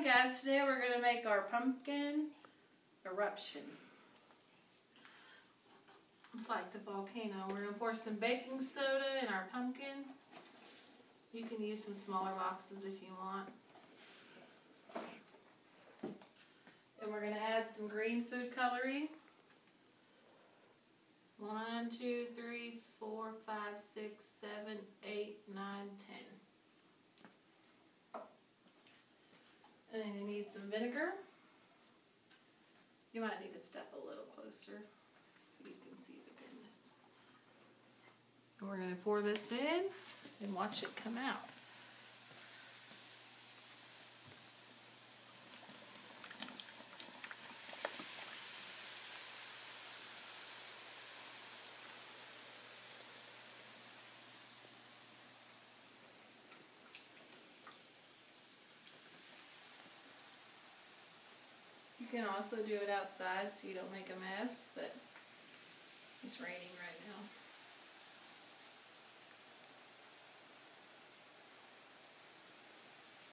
Alright guys, today we're going to make our pumpkin eruption. It's like the volcano. We're going to pour some baking soda in our pumpkin. You can use some smaller boxes if you want. And we're going to add some green food coloring. 1, 2, 3, 4, 5, 6, 7, 8, 9, 10. And then you need some vinegar. You might need to step a little closer so you can see the goodness. And we're going to pour this in and watch it come out. You can also do it outside so you don't make a mess, but